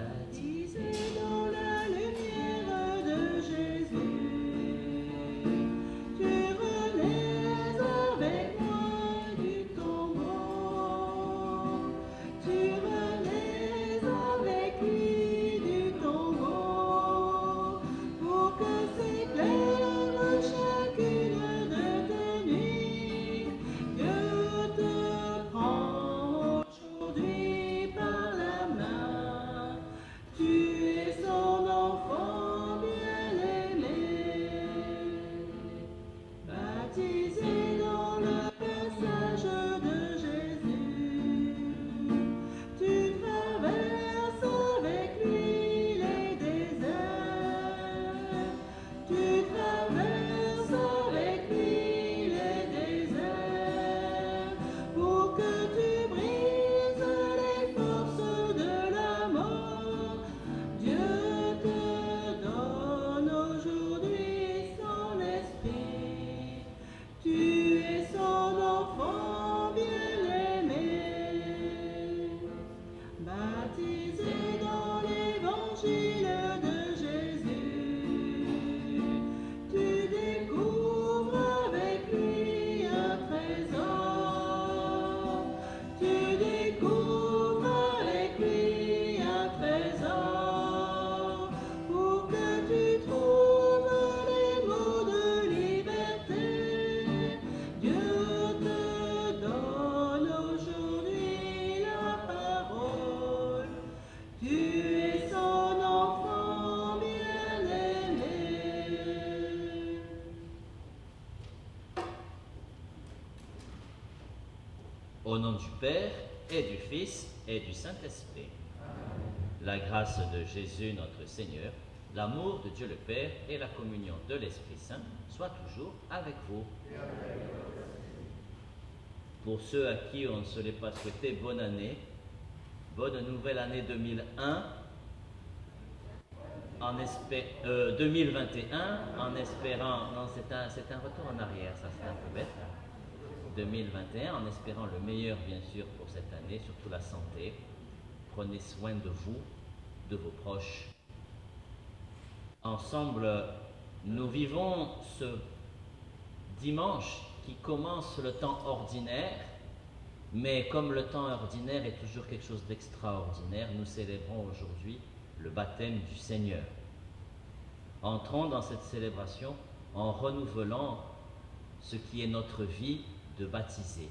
baptisé dans la lumière de Jésus. Tu renais avec moi du tombeau. Tu renais avec lui du tombeau. Pour que s'éclaire chacune de tes nuits. Dieu te prend aujourd'hui par la main. Tu es son enfant bien-aimé. Baptisé dans le passage de Jésus, tu traverses avec lui les déserts. Tu traverses avec lui les déserts pour que tu brises les forces de la mort. Dieu te donne aujourd'hui son esprit. Tu es son enfant bien-aimé. Baptisé dans l'évangile de Jésus, tu découvres avec lui un trésor. Tu découvres avec lui un trésor pour que tu trouves les mots de liberté. Dieu te donne aujourd'hui la parole. Tu es son enfant bien-aimé. Au nom du Père, et du Fils, et du Saint-Esprit. La grâce de Jésus notre Seigneur, l'amour de Dieu le Père et la communion de l'Esprit Saint soient toujours avec vous. Pour ceux à qui on ne se l'est pas souhaité, bonne année, bonne nouvelle année 2001, 2021, en espérant, non c'est un retour en arrière, ça c'est un peu bête, 2021, en espérant le meilleur bien sûr pour cette année, surtout la santé. Prenez soin de vous, de vos proches. Ensemble, nous vivons ce dimanche qui commence le temps ordinaire, mais comme le temps ordinaire est toujours quelque chose d'extraordinaire, nous célébrons aujourd'hui le baptême du Seigneur. Entrons dans cette célébration en renouvelant ce qui est notre vie de baptisé.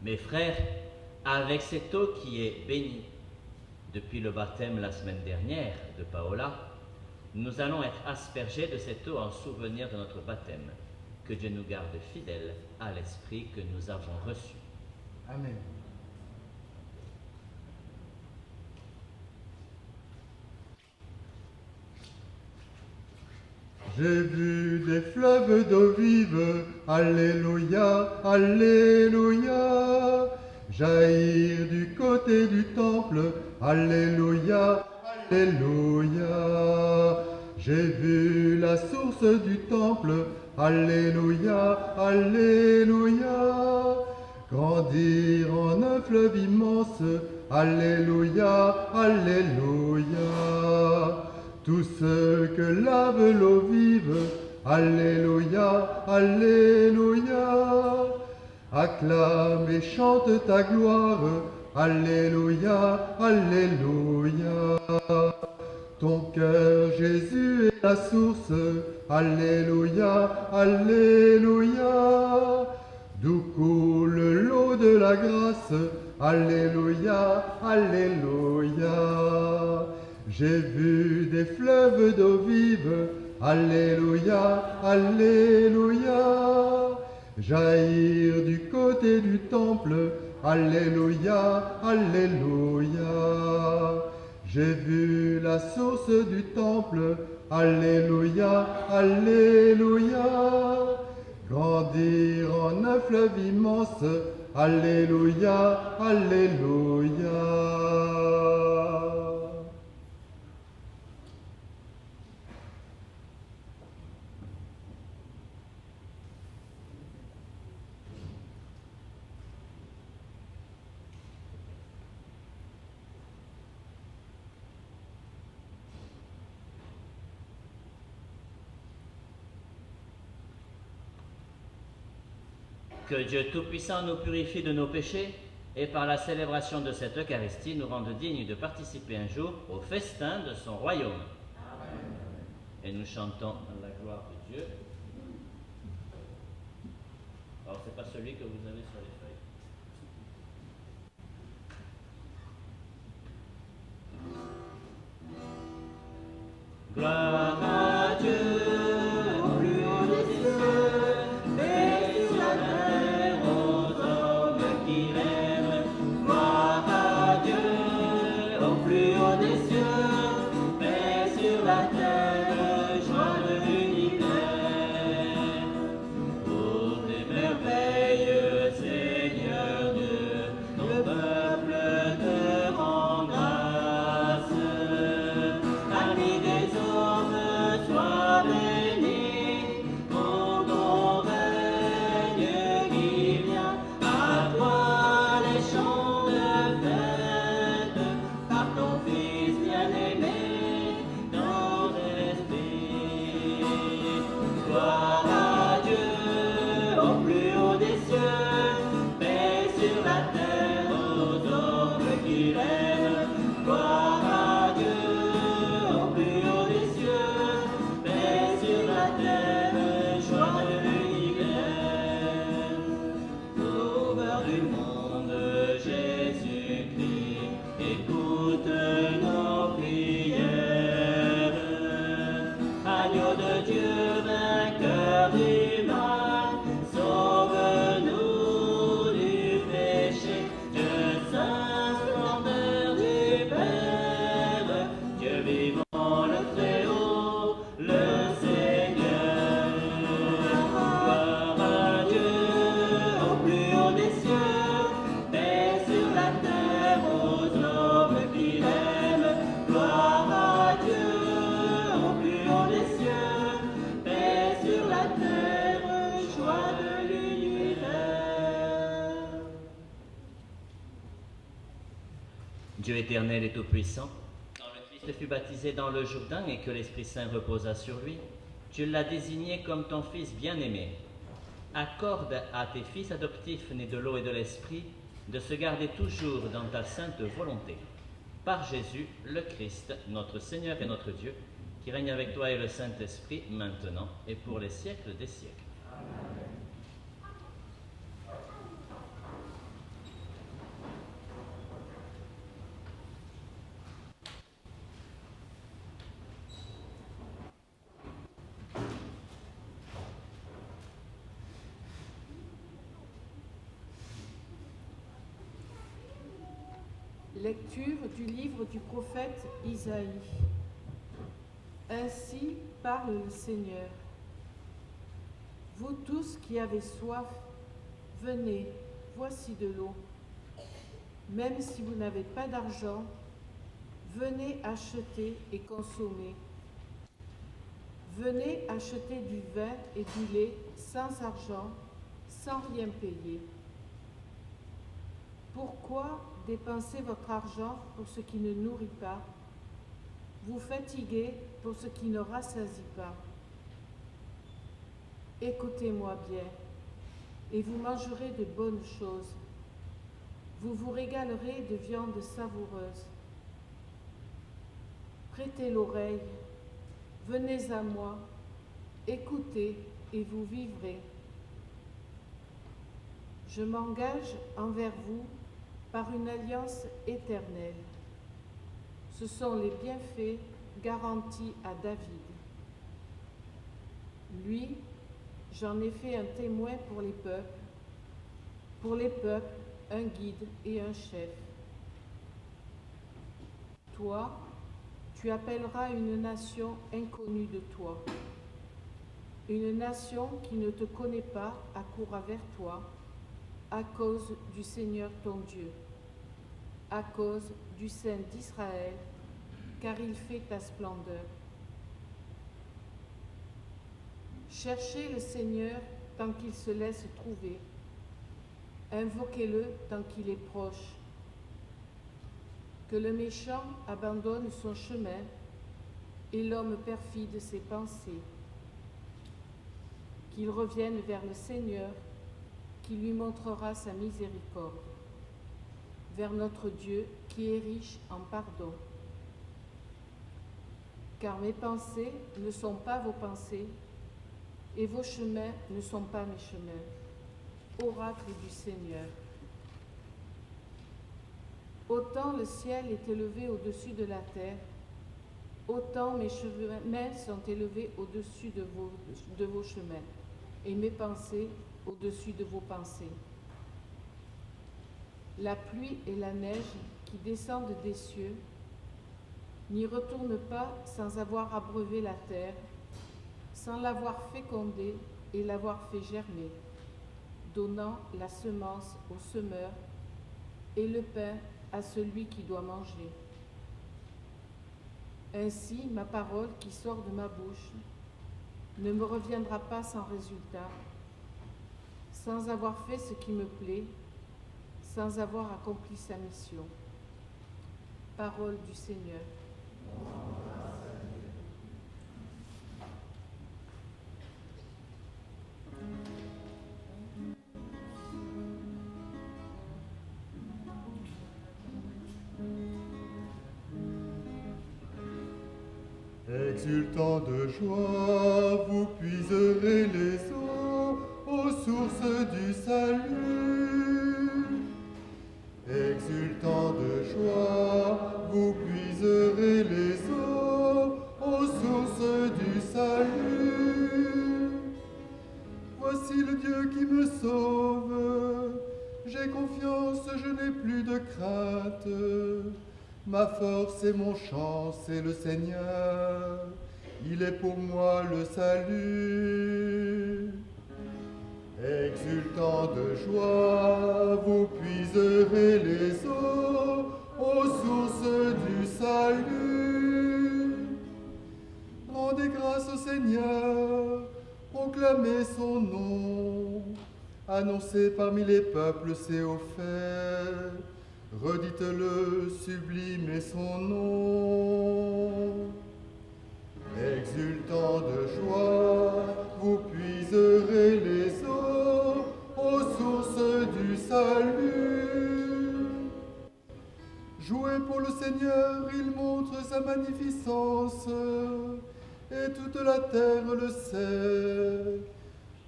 Mes frères, avec cette eau qui est bénie depuis le baptême la semaine dernière de Paola, nous allons être aspergés de cette eau en souvenir de notre baptême. Que Dieu nous garde fidèles à l'esprit que nous avons reçu. Amen. J'ai vu des fleuves d'eau vive, alléluia, alléluia, jaillir du côté du temple, alléluia, alléluia. J'ai vu la source du temple, alléluia, alléluia, grandir en un fleuve immense, alléluia, alléluia. Tous ceux que lave l'eau vive, alléluia, alléluia, acclame et chante ta gloire, alléluia, alléluia. Ton cœur, Jésus, est la source, alléluia, alléluia, d'où coule l'eau de la grâce, alléluia, alléluia. J'ai vu des fleuves d'eau vive, alléluia, alléluia, jaillir du côté du temple, alléluia, alléluia. J'ai vu la source du temple, alléluia, alléluia, grandir en un fleuve immense, alléluia, alléluia. Que Dieu Tout-Puissant nous purifie de nos péchés et par la célébration de cette Eucharistie nous rende dignes de participer un jour au festin de son royaume. Amen. Et nous chantons la gloire de Dieu. Alors, ce n'est pas celui que vous avez sur les feuilles. Gloire à Dieu, au plus haut des cieux, paix sur la terre aux hommes qui l'aiment. Gloire à Dieu, au plus haut des cieux, paix sur la terre, joie de l'univers. Pour tes merveilleux Seigneur Dieu, le peuple te rend grâce. Ami des hommes, sois béni pour ton règne qui vient. À toi les chants de fête, par ton Fils bien-aimé dans l'esprit. Gloire à Dieu, au plus haut des cieux, paix sur la terre aux hommes qui l'aiment. Gloire à Dieu, au plus haut des cieux, paix sur la terre, joie de l'univers. Sauveur du monde, Jésus-Christ, écoute nos prières. Agneau de Dieu, vainqueur du mal, sauve-nous du péché. Dieu saint, splendeur du Père, Dieu vivant, le Très-Haut, le Seigneur. Gloire à Dieu, au plus haut des cieux, paix sur la terre aux hommes qui l'aiment. Gloire à Dieu, au plus haut des cieux, paix sur la terre, joie de l'univers. Dieu éternel et tout-puissant, quand le Christ fut baptisé dans le Jourdain et que l'Esprit Saint reposa sur lui, tu l'as désigné comme ton Fils bien-aimé. Accorde à tes fils adoptifs nés de l'eau et de l'Esprit de se garder toujours dans ta sainte volonté. Par Jésus, le Christ, notre Seigneur et notre Dieu, qui règne avec toi et le Saint-Esprit, maintenant et pour les siècles des siècles. Lecture du livre du prophète Isaïe. Ainsi parle le Seigneur. Vous tous qui avez soif, venez, voici de l'eau. Même si vous n'avez pas d'argent, venez acheter et consommer. Venez acheter du vin et du lait sans argent, sans rien payer. Pourquoi dépenser votre argent pour ce qui ne nourrit pas, vous fatiguer pour ce qui ne rassasie pas? Écoutez-moi bien, et vous mangerez de bonnes choses. Vous vous régalerez de viande savoureuse. Prêtez l'oreille, venez à moi, écoutez et vous vivrez. Je m'engage envers vous par une alliance éternelle. Ce sont les bienfaits garantis à David. Lui, j'en ai fait un témoin pour les peuples, un guide et un chef. Toi, tu appelleras une nation inconnue de toi. Une nation qui ne te connaît pas accourra vers toi, à cause du Seigneur ton Dieu, à cause du Saint d'Israël, car il fait ta splendeur. Cherchez le Seigneur tant qu'il se laisse trouver. Invoquez-le tant qu'il est proche. Que le méchant abandonne son chemin et l'homme perfide ses pensées. Qu'il revienne vers le Seigneur, qui lui montrera sa miséricorde, vers notre Dieu qui est riche en pardon. Car mes pensées ne sont pas vos pensées, et vos chemins ne sont pas mes chemins. Oracle du Seigneur. Autant le ciel est élevé au-dessus de la terre, autant mes chemins sont élevés au-dessus de vos chemins, et mes pensées au-dessus de vos pensées. La pluie et la neige qui descendent des cieux n'y retournent pas sans avoir abreuvé la terre, sans l'avoir fécondée et l'avoir fait germer, donnant la semence au semeur et le pain à celui qui doit manger. Ainsi, ma parole qui sort de ma bouche ne me reviendra pas sans résultat, sans avoir fait ce qui me plaît, sans avoir accompli sa mission. Parole du Seigneur. Exultant de joie, vous puiserez les eaux aux sources du salut. Exultant de joie, vous puiserez les eaux aux sources du salut. Voici le Dieu qui me sauve. J'ai confiance, je n'ai plus de crainte. Ma force et mon chant, c'est le Seigneur. Il est pour moi le salut. Exultant de joie, vous puiserez les eaux aux sources du salut. Rendez grâce au Seigneur, proclamez son nom. Annoncez parmi les peuples ses hauts faits. Redites-le, sublimez son nom. Exultant de joie, vous puiserez les eaux aux sources du salut. Jouez pour le Seigneur, il montre sa magnificence, et toute la terre le sait.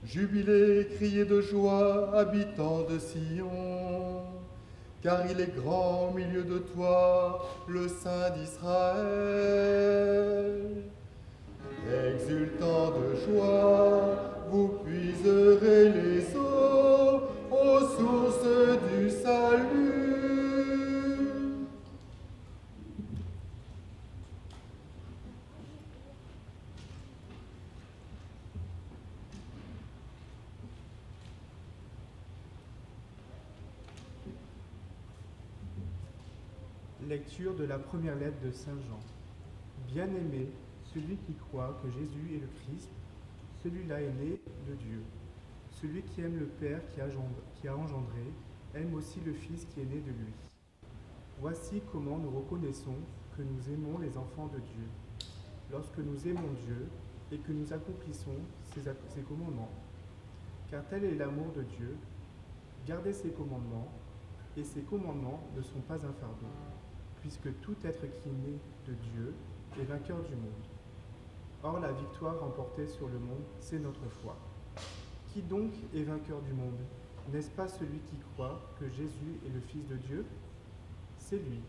Jubilez, criez de joie, habitants de Sion, car il est grand au milieu de toi, le Saint d'Israël. Exultant de joie, vous puiserez les eaux aux sources du salut. Lecture de la première lettre de Saint Jean. Bien-aimé, celui qui croit que Jésus est le Christ, celui-là est né de Dieu. Celui qui aime le Père qui a engendré, aime aussi le Fils qui est né de lui. Voici comment nous reconnaissons que nous aimons les enfants de Dieu, lorsque nous aimons Dieu et que nous accomplissons ses commandements. Car tel est l'amour de Dieu, garder ses commandements, et ses commandements ne sont pas un fardeau, puisque tout être qui est né de Dieu est vainqueur du monde. Or, la victoire remportée sur le monde, c'est notre foi. Qui donc est vainqueur du monde? N'est-ce pas celui qui croit que Jésus est le Fils de Dieu? C'est lui,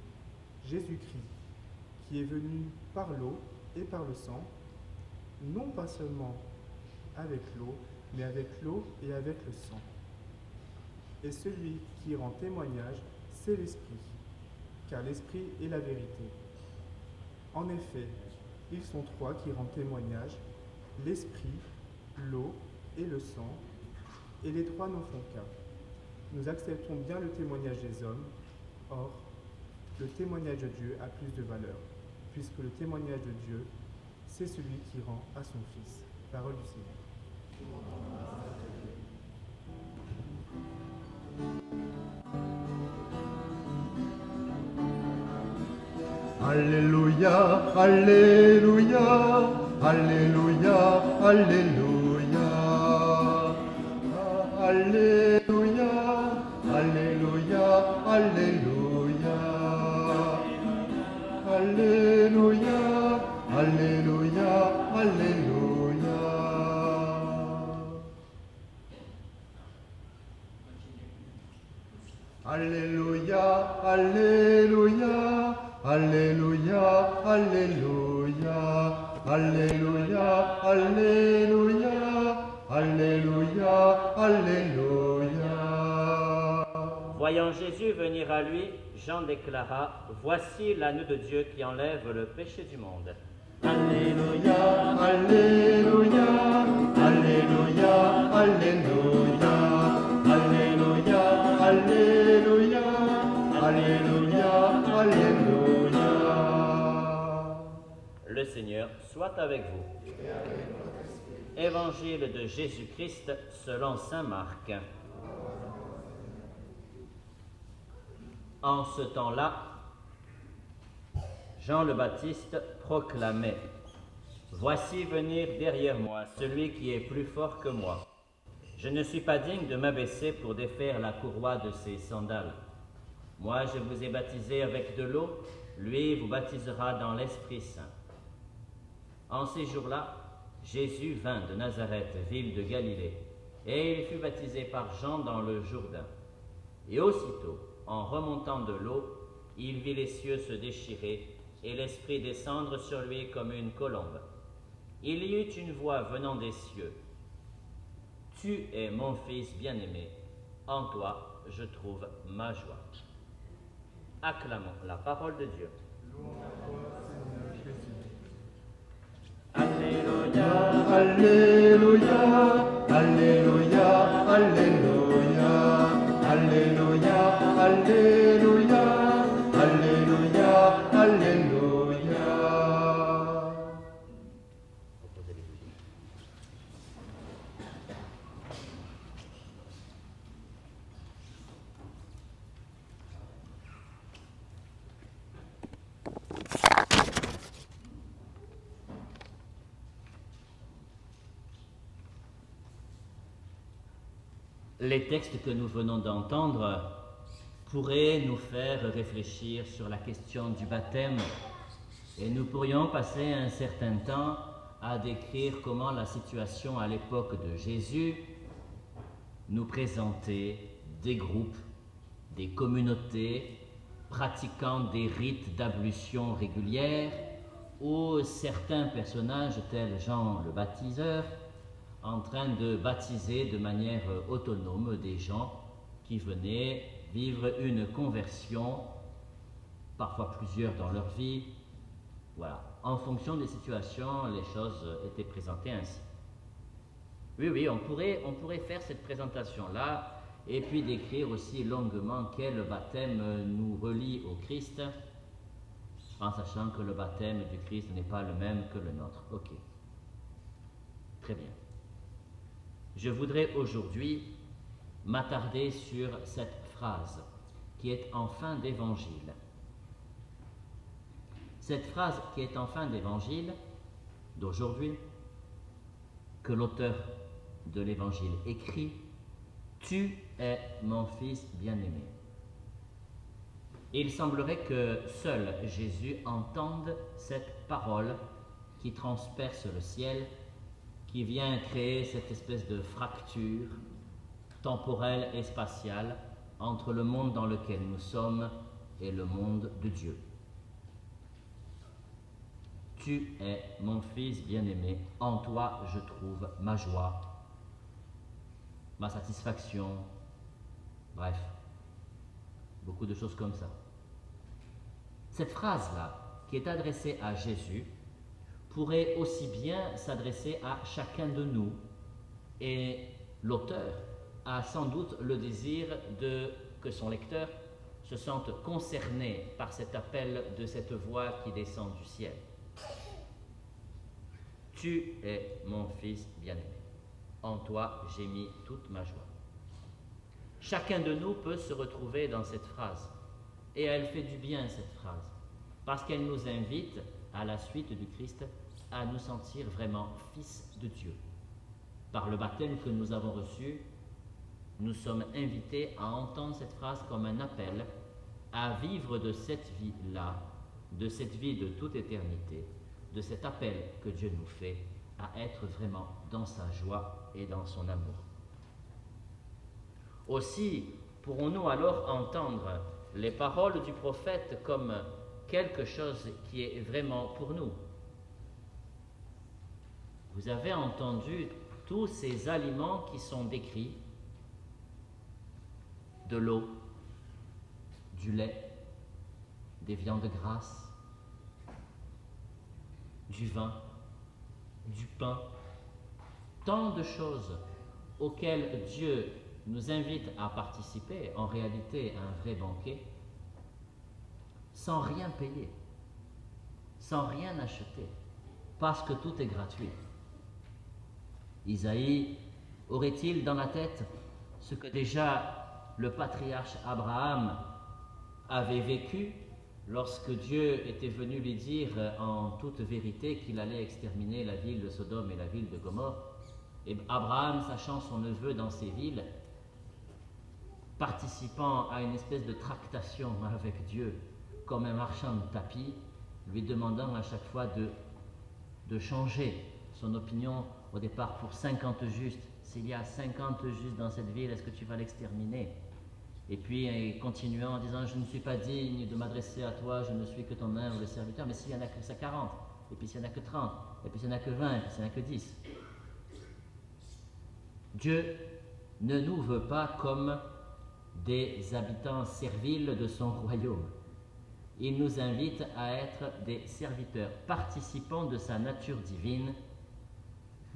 Jésus-Christ, qui est venu par l'eau et par le sang, non pas seulement avec l'eau, mais avec l'eau et avec le sang. Et celui qui rend témoignage, c'est l'Esprit, car l'Esprit est la vérité. En effet, ils sont trois qui rendent témoignage, l'Esprit, l'eau et le sang, et les trois n'en font qu'un. Nous acceptons bien le témoignage des hommes, or, le témoignage de Dieu a plus de valeur, puisque le témoignage de Dieu, c'est celui qui rend à son Fils. Parole du Seigneur. Alléluia, Alléluia, Alléluia, Alléluia, Alléluia. Alléluia, Alléluia, Alléluia, Alléluia, Alléluia, Alléluia, Alléluia, Alléluia. Voyant Jésus venir à lui, Jean déclara, « Voici l'agneau de Dieu qui enlève le péché du monde. » Alléluia, Alléluia, Alléluia, Alléluia, Alléluia, Alléluia, Alléluia, Alléluia. Le Seigneur soit avec vous. Évangile de Jésus-Christ selon saint Marc. En ce temps-là, Jean le Baptiste proclamait « Voici venir derrière moi celui qui est plus fort que moi. Je ne suis pas digne de m'abaisser pour défaire la courroie de ses sandales. Moi, je vous ai baptisé avec de l'eau, lui vous baptisera dans l'Esprit Saint. » En ces jours-là, Jésus vint de Nazareth, ville de Galilée, et il fut baptisé par Jean dans le Jourdain. Et aussitôt, en remontant de l'eau, il vit les cieux se déchirer et l'Esprit descendre sur lui comme une colombe. Il y eut une voix venant des cieux. « Tu es mon Fils bien-aimé, en toi je trouve ma joie. » Acclamons la parole de Dieu. Alléluia, Alléluia, Alléluia, Alléluia, Alléluia, Alléluia, Alléluia, Alléluia. Les textes que nous venons d'entendre pourraient nous faire réfléchir sur la question du baptême et nous pourrions passer un certain temps à décrire comment la situation à l'époque de Jésus nous présentait des groupes, des communautés pratiquant des rites d'ablution régulières ou certains personnages tels Jean le baptiseur en train de baptiser de manière autonome des gens qui venaient vivre une conversion, parfois plusieurs dans leur vie. Voilà, en fonction des situations, les choses étaient présentées ainsi. Oui, on pourrait faire cette présentation-là et puis décrire aussi longuement quel baptême nous relie au Christ, en sachant que le baptême du Christ n'est pas le même que le nôtre. Ok, très bien. Je voudrais aujourd'hui m'attarder sur cette phrase qui est en fin d'évangile. Cette phrase qui est en fin d'évangile d'aujourd'hui, que l'auteur de l'évangile écrit, « Tu es mon Fils bien-aimé ». Il semblerait que seul Jésus entende cette parole qui transperce le ciel, qui vient créer cette espèce de fracture temporelle et spatiale entre le monde dans lequel nous sommes et le monde de Dieu. Tu es mon Fils bien-aimé, en toi je trouve ma joie, ma satisfaction, bref, beaucoup de choses comme ça. Cette phrase-là, qui est adressée à Jésus, pourrait aussi bien s'adresser à chacun de nous, et l'auteur a sans doute le désir que son lecteur se sente concerné par cet appel de cette voix qui descend du ciel. Tu es mon Fils bien-aimé, en toi j'ai mis toute ma joie. Chacun de nous peut se retrouver dans cette phrase, et elle fait du bien cette phrase, parce qu'elle nous invite, à la suite du Christ, à nous sentir vraiment fils de Dieu. Par le baptême que nous avons reçu, nous sommes invités à entendre cette phrase comme un appel à vivre de cette vie-là, de cette vie de toute éternité, de cet appel que Dieu nous fait à être vraiment dans sa joie et dans son amour. Aussi, pourrons-nous alors entendre les paroles du prophète comme quelque chose qui est vraiment pour nous. Vous avez entendu tous ces aliments qui sont décrits, de l'eau, du lait, des viandes grasses, du vin, du pain, tant de choses auxquelles Dieu nous invite à participer, en réalité à un vrai banquet, sans rien payer, sans rien acheter, parce que tout est gratuit. Isaïe aurait-il dans la tête ce que déjà le patriarche Abraham avait vécu lorsque Dieu était venu lui dire en toute vérité qu'il allait exterminer la ville de Sodome et la ville de Gomorrhe, et Abraham, sachant son neveu dans ces villes, participant à une espèce de tractation avec Dieu, comme un marchand de tapis, lui demandant à chaque fois de changer son opinion au départ pour 50 justes. S'il y a 50 justes dans cette ville, est-ce que tu vas l'exterminer? Et puis continuant en disant, je ne suis pas digne de m'adresser à toi, je ne suis que ton humble serviteur, mais s'il n'y en a que 40, et puis s'il n'y en a que 30, et puis s'il n'y en a que 20, et puis s'il n'y en a que 10. Dieu ne nous veut pas comme des habitants serviles de son royaume. Il nous invite à être des serviteurs, participants de sa nature divine,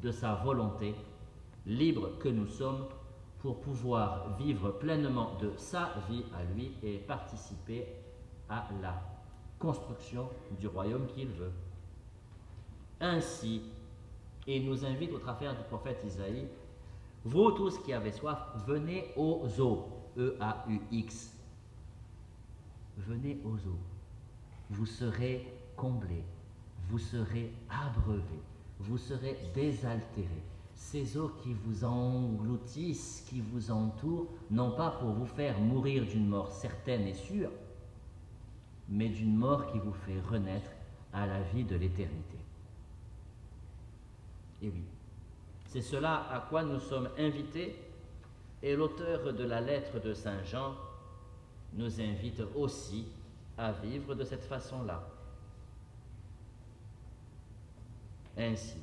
de sa volonté, libres que nous sommes pour pouvoir vivre pleinement de sa vie à lui et participer à la construction du royaume qu'il veut. Ainsi, il nous invite au travers du prophète Isaïe, vous tous qui avez soif, venez aux eaux, E-A-U-X. Venez aux eaux. Vous serez comblés, vous serez abreuvés, vous serez désaltérés. Ces eaux qui vous engloutissent, qui vous entourent, non pas pour vous faire mourir d'une mort certaine et sûre, mais d'une mort qui vous fait renaître à la vie de l'éternité. Et oui, c'est cela à quoi nous sommes invités, et l'auteur de la lettre de Saint Jean nous invite aussi à vivre de cette façon-là. Ainsi,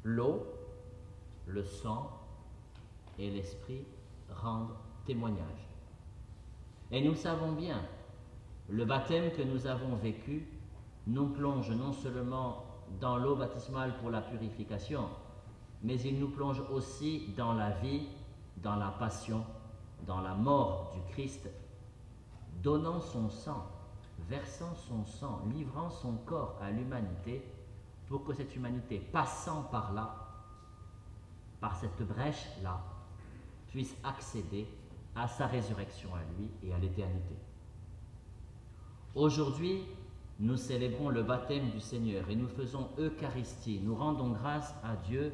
l'eau, le sang et l'esprit rendent témoignage. Et nous savons bien, le baptême que nous avons vécu nous plonge non seulement dans l'eau baptismale pour la purification, mais il nous plonge aussi dans la vie, dans la passion, dans la mort du Christ, donnant son sang, versant son sang, livrant son corps à l'humanité, pour que cette humanité, passant par là, par cette brèche-là, puisse accéder à sa résurrection à lui et à l'éternité. Aujourd'hui, nous célébrons le baptême du Seigneur et nous faisons Eucharistie. Nous rendons grâce à Dieu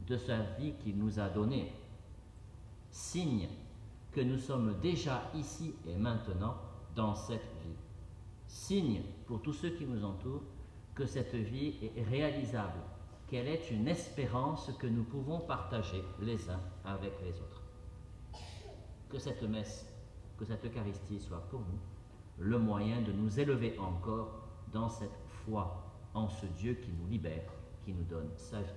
de sa vie qu'il nous a donnée. Signe que nous sommes déjà ici et maintenant dans cette vie. Signe pour tous ceux qui nous entourent que cette vie est réalisable, qu'elle est une espérance que nous pouvons partager les uns avec les autres. Que cette messe, que cette Eucharistie soit pour nous le moyen de nous élever encore dans cette foi en ce Dieu qui nous libère, qui nous donne sa vie.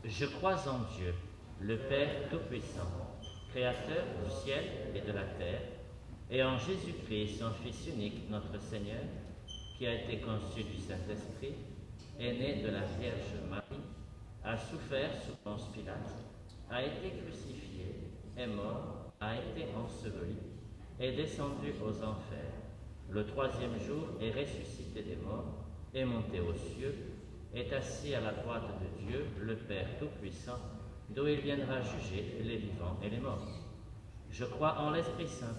Je crois en Dieu, le Père Tout-Puissant, Créateur du ciel et de la terre, et en Jésus-Christ, son Fils unique, notre Seigneur, qui a été conçu du Saint-Esprit, est né de la Vierge Marie, a souffert sous Ponce Pilate, a été crucifié, est mort, a été enseveli, est descendu aux enfers. Le troisième jour est ressuscité des morts, est monté aux cieux, est assis à la droite de Dieu, le Père Tout-Puissant, d'où il viendra juger les vivants et les morts. Je crois en l'Esprit Saint,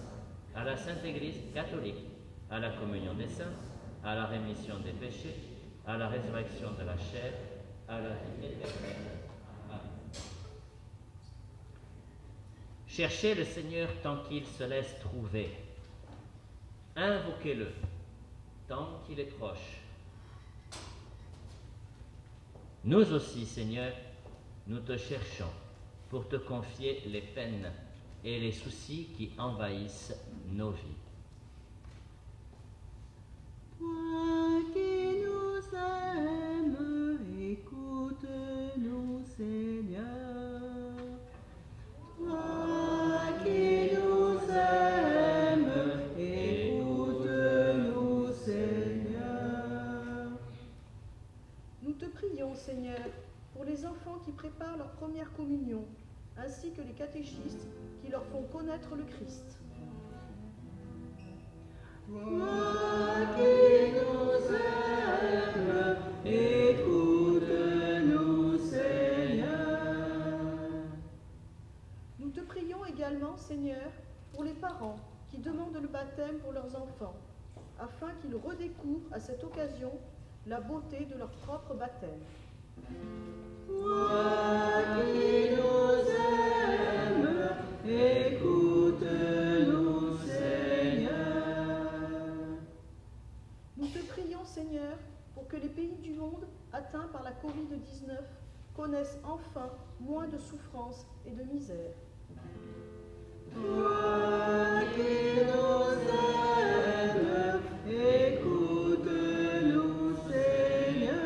à la Sainte Église catholique, à la communion des saints, à la rémission des péchés, à la résurrection de la chair, à la vie éternelle. Amen. Cherchez le Seigneur tant qu'il se laisse trouver. Invoquez-le tant qu'il est proche. Nous aussi, Seigneur, nous te cherchons pour te confier les peines et les soucis qui envahissent nos vies. Toi qui nous aimes, écoute-nous, Seigneur. Toi qui nous aimes, écoute-nous, Seigneur. Nous te prions, Seigneur, pour les enfants qui préparent leur première communion, ainsi que les catéchistes qui leur font connaître le Christ. Toi qui nous aimes, écoute-nous, Seigneur. Nous te prions également, Seigneur, pour les parents qui demandent le baptême pour leurs enfants, afin qu'ils redécouvrent à cette occasion la beauté de leur propre baptême. Toi qui nous aimes, écoute-nous, Seigneur. Nous te prions, Seigneur, pour que les pays du monde atteints par la Covid-19 connaissent enfin moins de souffrance et de misère. Toi qui nous aimes, écoute-nous, Seigneur.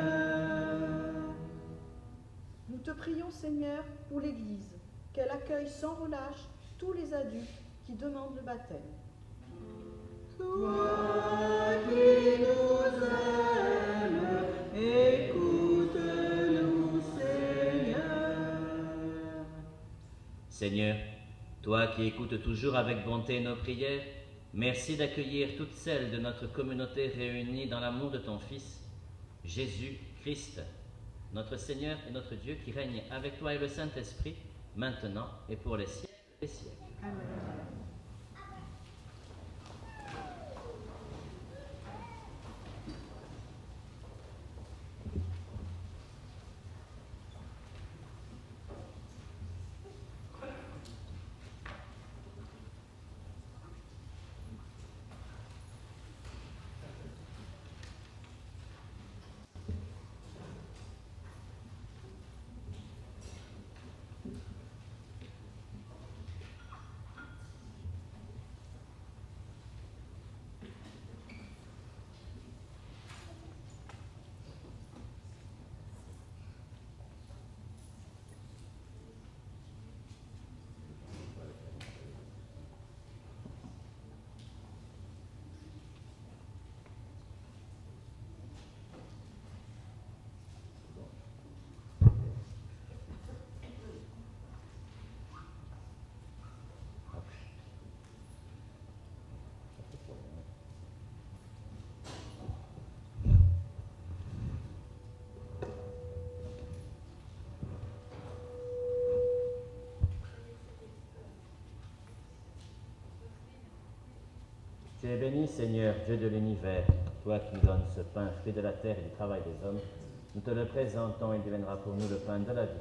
Nous te prions, Seigneur, pour l'Église, qu'elle accueille sans relâche tous les adultes qui demandent le baptême. Toi qui nous aimes, écoute-nous, Seigneur. Seigneur, toi qui écoutes toujours avec bonté nos prières, merci d'accueillir toutes celles de notre communauté réunies dans l'amour de ton Fils, Jésus-Christ, notre Seigneur et notre Dieu, qui règne avec toi et le Saint-Esprit, maintenant et pour les siècles des siècles. Amen. Tu es béni, Seigneur, Dieu de l'univers, toi qui nous donnes ce pain, fruit de la terre et du travail des hommes. Nous te le présentons, il deviendra pour nous le pain de la vie.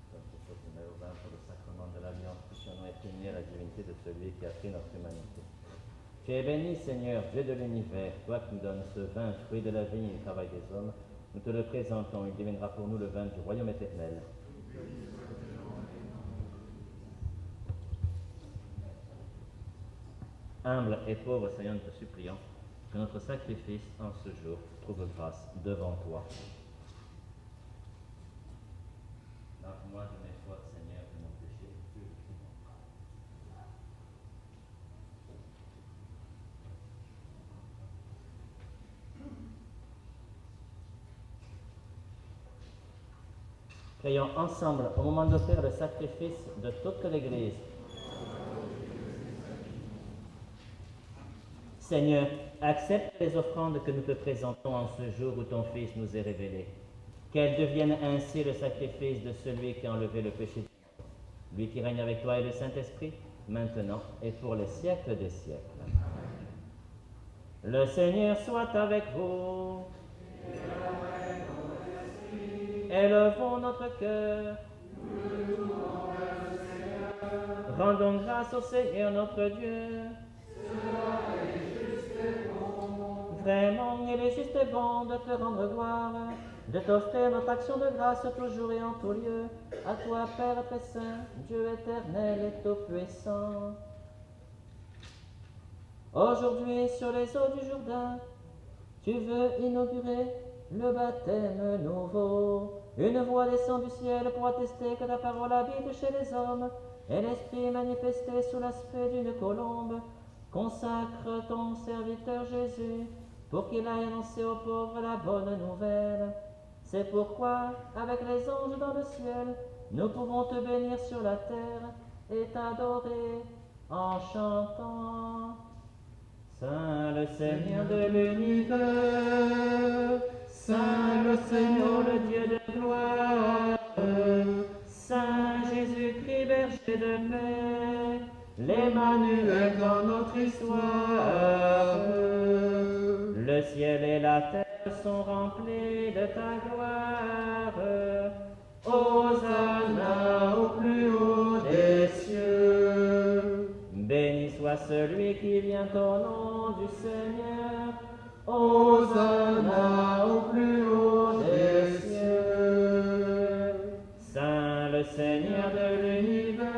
Au vin pour le sacrement de l'alliance, puissions-nous être unis à la divinité de celui qui a pris notre humanité. Tu es béni, Seigneur, Dieu de l'univers, toi qui nous donnes ce vin, fruit de la vie et du travail des hommes. Nous te le présentons, il deviendra pour nous le vin du royaume éternel. Humble et pauvre Seigneur, nous te supplions que notre sacrifice en ce jour trouve grâce devant toi. Lave-moi de mes fautes, Seigneur, de mon péché. Prions ensemble au moment d'offrir le sacrifice de toute l'Église. Seigneur, accepte les offrandes que nous te présentons en ce jour où ton Fils nous est révélé. Qu'elles deviennent ainsi le sacrifice de celui qui a enlevé le péché du monde, lui qui règne avec toi et le Saint-Esprit, maintenant et pour les siècles des siècles. Le Seigneur soit avec vous. Élevons notre cœur. Rendons grâce au Seigneur notre Dieu. Vraiment, il est juste et bon de te rendre gloire, de t'offrir notre action de grâce toujours et en tout lieu, à toi, Père très saint, Dieu éternel et tout-puissant. Aujourd'hui, sur les eaux du Jourdain, tu veux inaugurer le baptême nouveau. Une voix descend du ciel pour attester que ta parole habite chez les hommes, et l'Esprit manifesté sous l'aspect d'une colombe consacre ton serviteur Jésus, pour qu'il aille annoncer aux pauvres la bonne nouvelle. C'est pourquoi, avec les anges dans le ciel, nous pouvons te bénir sur la terre et t'adorer en chantant. Saint le Seigneur de l'univers, Saint le Seigneur le Dieu de gloire, Saint Jésus-Christ berger de paix, l'Emmanuel dans notre histoire. Le ciel et la terre sont remplis de ta gloire. Hosanna au plus haut des cieux. Béni soit celui qui vient au nom du Seigneur. Hosanna au plus haut des cieux. Saint le Seigneur de l'univers,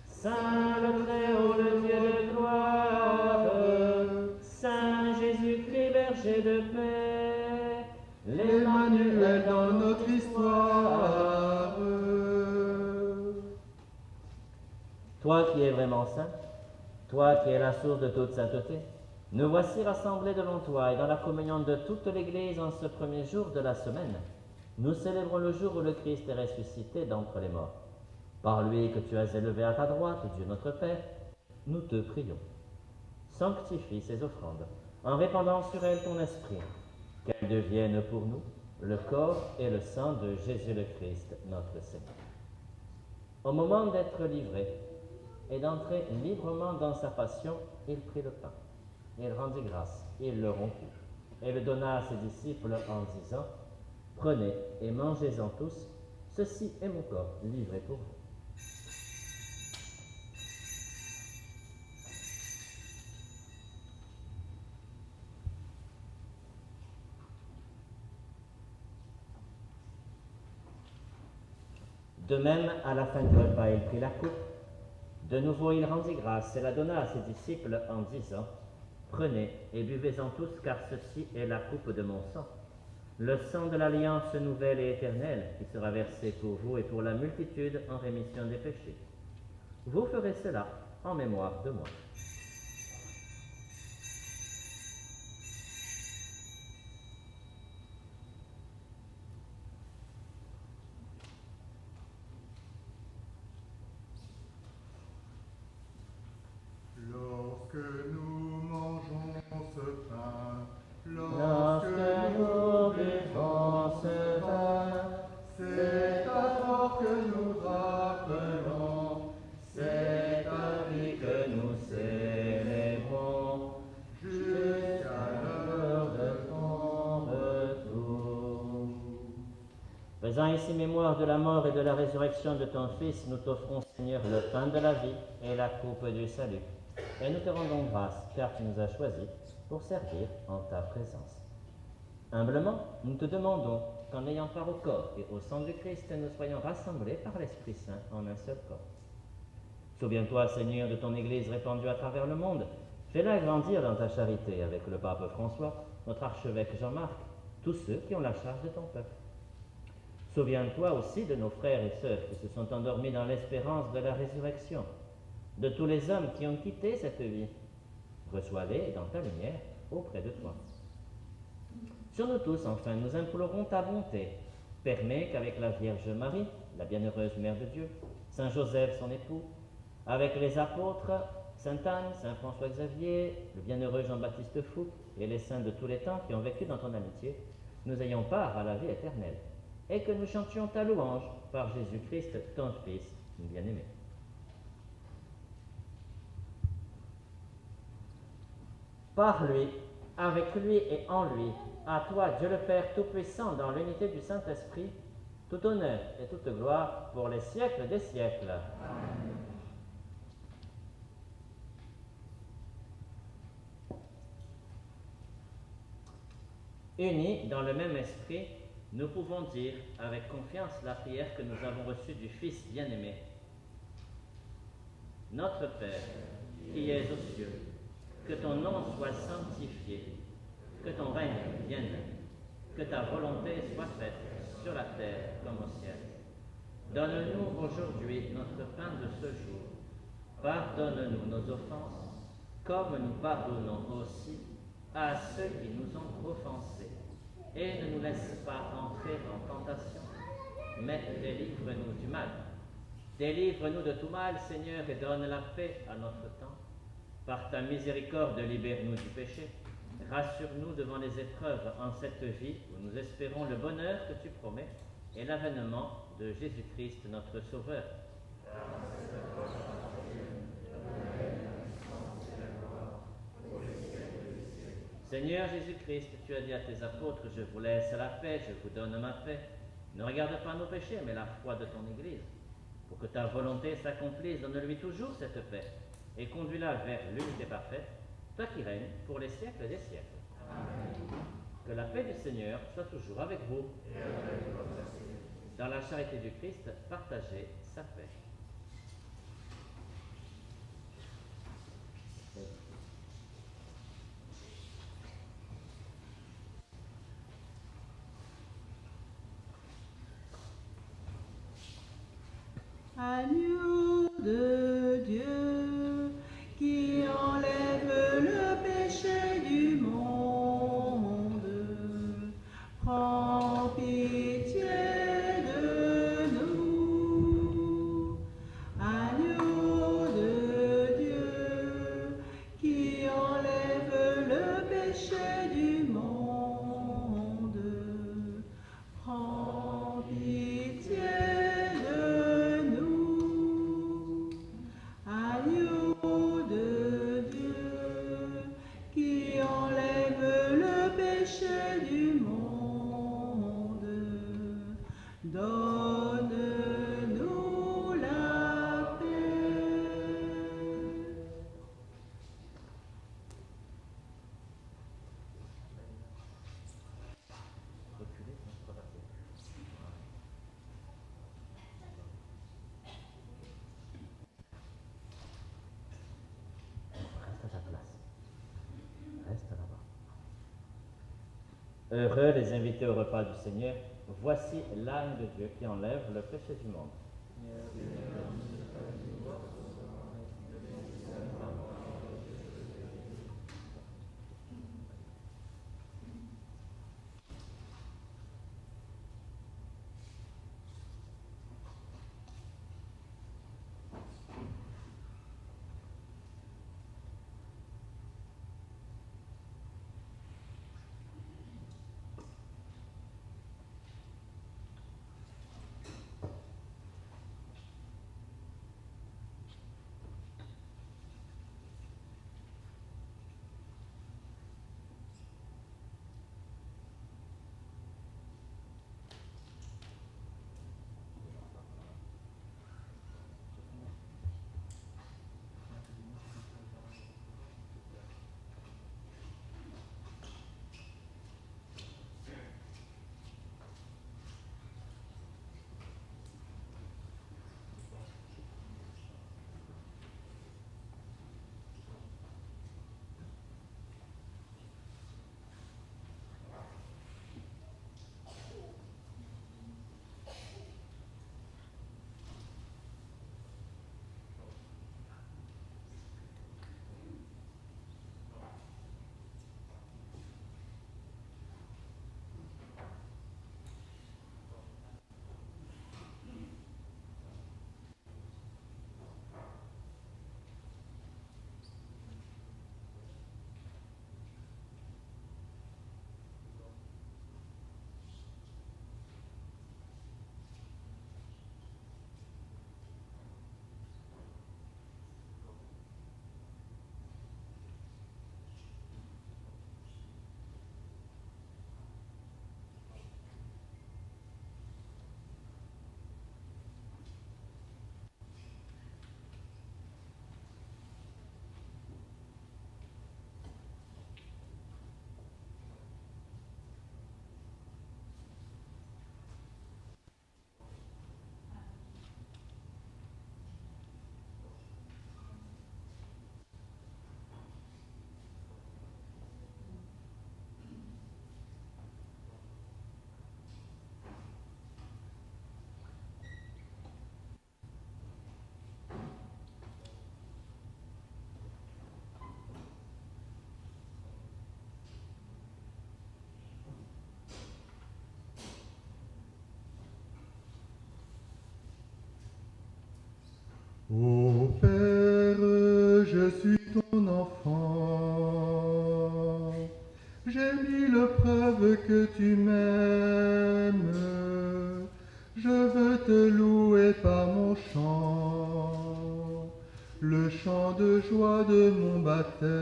Saint le Très-Haut, le Dieu de gloire, Saint Jésus-Christ, berger de paix, l'Emmanuel dans notre histoire. Toi qui es vraiment saint, toi qui es la source de toute sainteté, nous voici rassemblés devant toi et dans la communion de toute l'Église en ce premier jour de la semaine. Nous célébrons le jour où le Christ est ressuscité d'entre les morts. Par lui que tu as élevé à ta droite, Dieu notre Père, nous te prions. Sanctifie ces offrandes, en répandant sur elles ton esprit, qu'elles deviennent pour nous le corps et le sang de Jésus le Christ, notre Seigneur. Au moment d'être livré et d'entrer librement dans sa passion, il prit le pain, il rendit grâce, il le rompit, et le donna à ses disciples en disant, « Prenez et mangez-en tous, ceci est mon corps livré pour vous. » De même, à la fin du repas, il prit la coupe. De nouveau, il rendit grâce et la donna à ses disciples en disant, « Prenez et buvez-en tous, car ceci est la coupe de mon sang, le sang de l'alliance nouvelle et éternelle qui sera versé pour vous et pour la multitude en rémission des péchés. Vous ferez cela en mémoire de moi. » Lorsque nous mangeons ce pain, Lorsque nous buvons ce vin, c'est ta mort que nous rappelons, c'est ta vie que nous célébrons, jusqu'à l'heure de ton retour. Faisant ici mémoire de la mort et de la résurrection de ton Fils, nous t'offrons, Seigneur, le pain de la vie et la coupe du salut. Et nous te rendons grâce, car tu nous as choisis pour servir en ta présence. Humblement, nous te demandons qu'en ayant part au corps et au sang du Christ, nous soyons rassemblés par l'Esprit Saint en un seul corps. Souviens-toi, Seigneur, de ton Église répandue à travers le monde. Fais-la grandir dans ta charité avec le pape François, notre archevêque Jean-Marc, tous ceux qui ont la charge de ton peuple. Souviens-toi aussi de nos frères et sœurs qui se sont endormis dans l'espérance de la résurrection, de tous les hommes qui ont quitté cette vie. Reçois-les dans ta lumière auprès de toi. Sur nous tous, enfin, nous implorons ta bonté. Permets qu'avec la Vierge Marie, la bienheureuse Mère de Dieu, Saint Joseph, son époux, avec les apôtres, Sainte Anne, Saint François Xavier, le bienheureux Jean-Baptiste Fouque et les saints de tous les temps qui ont vécu dans ton amitié, nous ayons part à la vie éternelle, et que nous chantions ta louange par Jésus-Christ, ton Fils bien-aimé. Par lui, avec lui et en lui, à toi, Dieu le Père Tout-Puissant, dans l'unité du Saint-Esprit, tout honneur et toute gloire pour les siècles des siècles. Amen. Unis dans le même esprit, nous pouvons dire avec confiance la prière que nous avons reçue du Fils bien-aimé. Notre Père, qui es aux cieux, que ton nom soit sanctifié, que ton règne vienne, que ta volonté soit faite sur la terre comme au ciel. Donne-nous aujourd'hui notre pain de ce jour. Pardonne-nous nos offenses, comme nous pardonnons aussi à ceux qui nous ont offensés. Et ne nous laisse pas entrer en tentation, mais délivre-nous du mal. Délivre-nous de tout mal, Seigneur, et donne la paix à notre temps. Par ta miséricorde, libère-nous du péché. Rassure-nous devant les épreuves en cette vie où nous espérons le bonheur que tu promets et l'avènement de Jésus-Christ, notre Sauveur. Seigneur Jésus-Christ, tu as dit à tes apôtres, je vous laisse la paix, je vous donne ma paix. Ne regarde pas nos péchés, mais la foi de ton Église. Pour que ta volonté s'accomplisse, donne-lui toujours cette paix et conduis-la vers l'unité parfaite, toi qui règnes pour les siècles des siècles. Amen. Que la paix du Seigneur soit toujours avec vous. Et avec votre esprit. Dans la charité du Christ, partagez sa paix. Agneau de Dieu, qui enlève le péché du monde, prends pitié de nous. Agneau de Dieu, qui enlève le péché du monde, prends pitié de nous. Agneau de Dieu, qui enlève le péché du monde, donne-nous la paix. Reculez, sinon c'est pas passé. Reste à ta place. Reste là-bas. Heureux les invités au repas du Seigneur. Voici l'âme de Dieu qui enlève le péché du monde. preuve que tu m'aimes. Je veux te louer par mon chant, le chant de joie de mon baptême.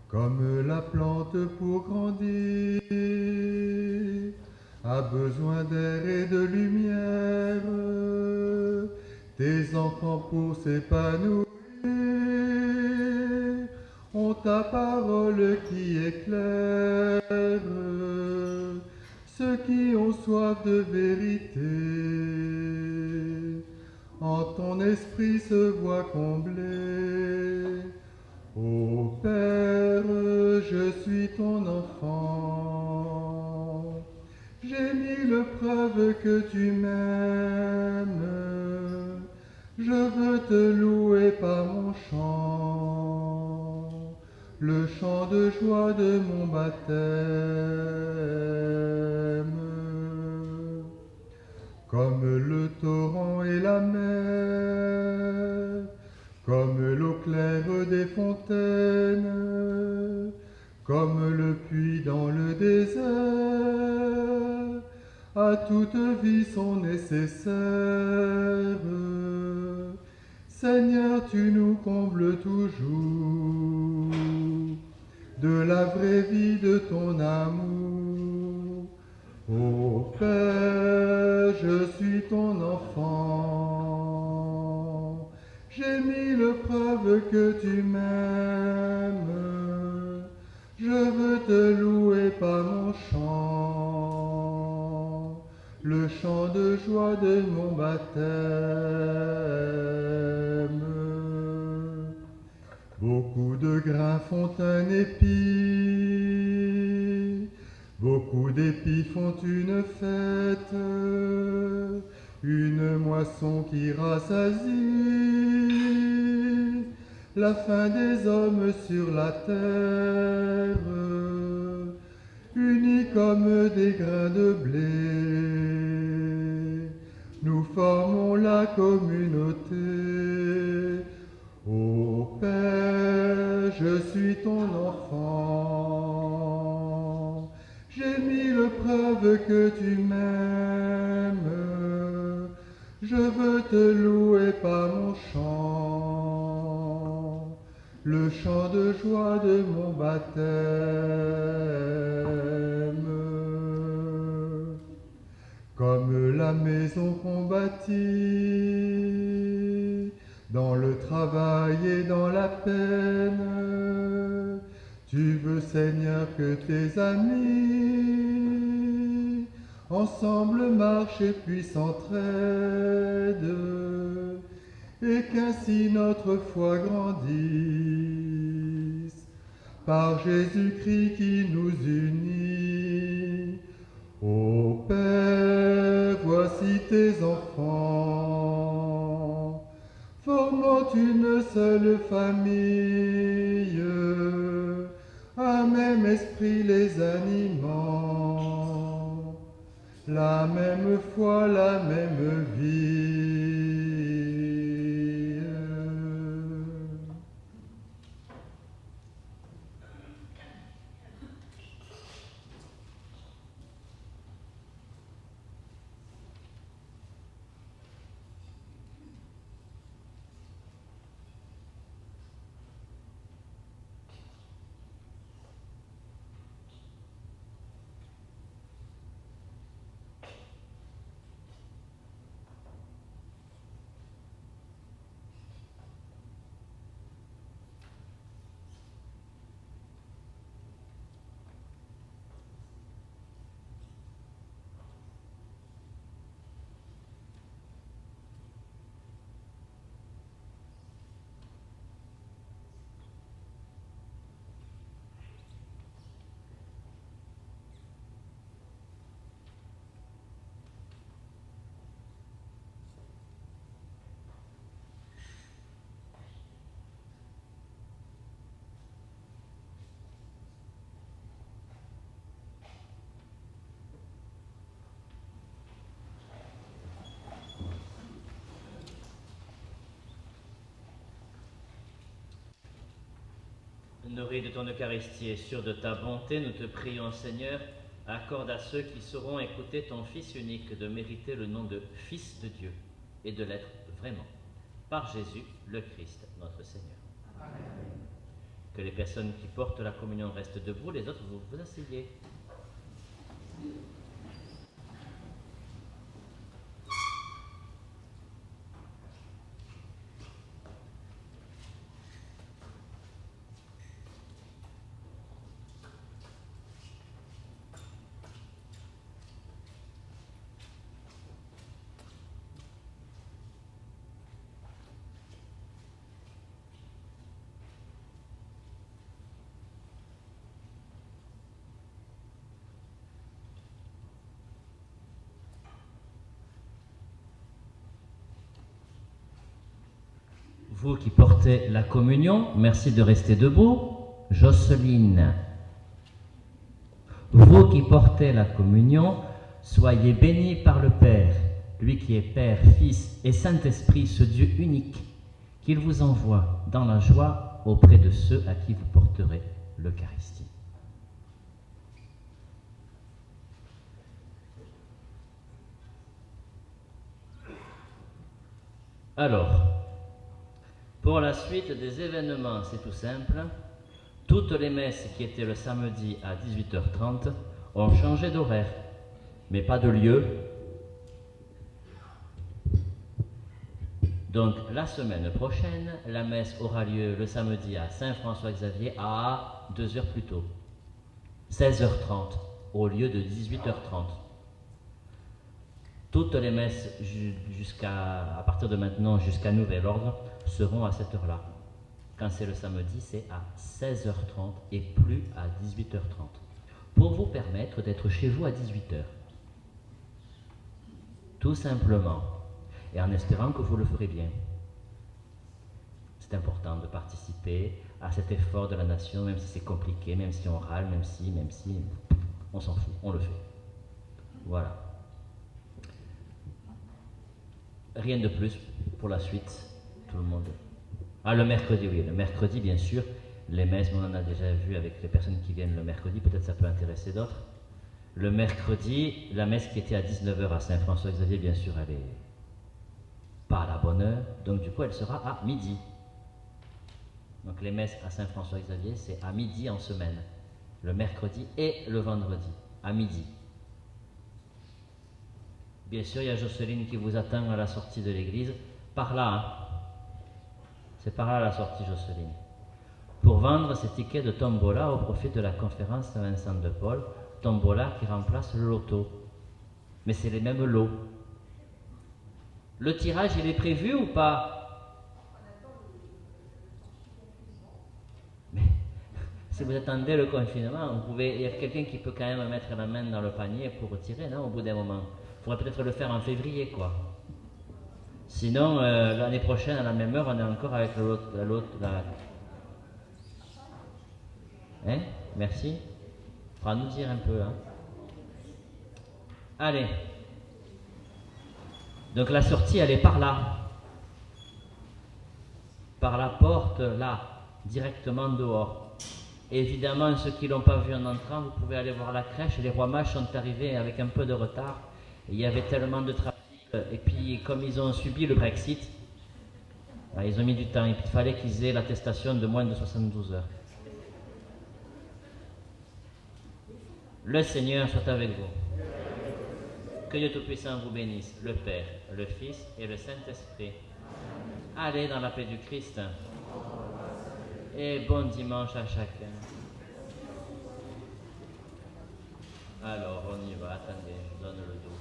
Comme la plante pour grandir a besoin d'air et de lumière, tes enfants pour s'épanouir ont ta parole qui éclaire ceux qui ont soif de vérité. En ton esprit se voit comblé. Ô Père, je suis ton enfant. J'ai mille preuves que tu m'aimes. Je veux te louer par mon chant, le chant de joie de mon baptême. Comme le torrent et la mer, comme l'eau claire des fontaines, comme le puits dans le désert, à toute vie sont nécessaires. Seigneur, tu nous combles toujours de la vraie vie de ton amour. Ô Père, je suis ton enfant. J'ai mille preuves que tu m'aimes. Je veux te louer par mon chant, le chant de joie de mon baptême. Beaucoup de grains font un épi, beaucoup d'épis font une fête, une moisson qui rassasie la faim des hommes sur la terre, unis comme des grains de blé. Nous formons la communauté. Ô Père, je suis ton enfant. J'ai mille preuves que tu m'aimes. Je veux te louer par mon chant, le chant de joie de mon baptême. Comme la maison qu'on bâtit, dans le travail et dans la peine, tu veux, Seigneur, que tes amis ensemble marchent et puis s'entraident, et qu'ainsi notre foi grandisse par Jésus-Christ qui nous unit. Ô Père, voici tes enfants, formant une seule famille, un même esprit les animant, la même foi, la même vie. Nourris de ton Eucharistie et sûr de ta bonté, nous te prions, Seigneur, accorde à ceux qui sauront écouter ton Fils unique de mériter le nom de Fils de Dieu et de l'être vraiment, par Jésus le Christ, notre Seigneur. Amen. Que les personnes qui portent la communion restent debout, les autres vous vous asseyez. Vous qui portez la communion, merci de rester debout. Jocelyne. Vous qui portez la communion, soyez bénis par le Père, lui qui est Père, Fils et Saint-Esprit, ce Dieu unique, qu'il vous envoie dans la joie auprès de ceux à qui vous porterez l'Eucharistie. Alors, pour la suite des événements, c'est tout simple. Toutes les messes qui étaient le samedi à 18h30 ont changé d'horaire, mais pas de lieu. Donc, la semaine prochaine, la messe aura lieu le samedi à Saint-François-Xavier à 2 heures plus tôt, 16h30 au lieu de 18h30. Toutes les messes à partir de maintenant jusqu'à nouvel ordre seront à cette heure-là. Quand c'est le samedi, c'est à 16h30 et plus à 18h30, pour vous permettre d'être chez vous à 18h. Tout simplement, et en espérant que vous le ferez bien. C'est important de participer à cet effort de la nation, même si c'est compliqué, même si on râle, même si, on s'en fout, on le fait. Voilà. Rien de plus pour la suite, tout le monde. Ah, le mercredi, oui, le mercredi, bien sûr, les messes, on en a déjà vu avec les personnes qui viennent le mercredi, peut-être ça peut intéresser d'autres. Le mercredi, la messe qui était à 19h à Saint-François-Xavier, bien sûr, elle est pas à la bonne heure, donc du coup, elle sera à midi. Donc les messes à Saint-François-Xavier, c'est à midi en semaine, le mercredi et le vendredi, à midi. Bien sûr, il y a Jocelyne qui vous attend à la sortie de l'église. Par là, hein. C'est par là la sortie, Jocelyne. Pour vendre ces tickets de tombola au profit de la conférence Saint-Vincent de Paul, tombola qui remplace le loto. Mais c'est les mêmes lots. Le tirage, il est prévu ou pas? Mais si vous attendez le confinement, il y a quelqu'un qui peut quand même mettre la main dans le panier pour retirer, non, au bout d'un moment. Il faudrait peut-être le faire en février, quoi. Sinon, l'année prochaine, à la même heure, on est encore avec la... Hein? Merci. Il faudra nous dire un peu, hein. Allez. Donc la sortie, elle est par là. Par la porte, là, directement dehors. Évidemment, ceux qui ne l'ont pas vu en entrant, vous pouvez aller voir la crèche. Les rois mages sont arrivés avec un peu de retard. Il y avait tellement de trafic. Et puis, comme ils ont subi le Brexit, ils ont mis du temps. Il fallait qu'ils aient l'attestation de moins de 72 heures. Le Seigneur soit avec vous. Que Dieu Tout-Puissant vous bénisse, le Père, le Fils et le Saint-Esprit. Allez dans la paix du Christ. Et bon dimanche à chacun. Alors, on y va. Attendez, je donne le dos.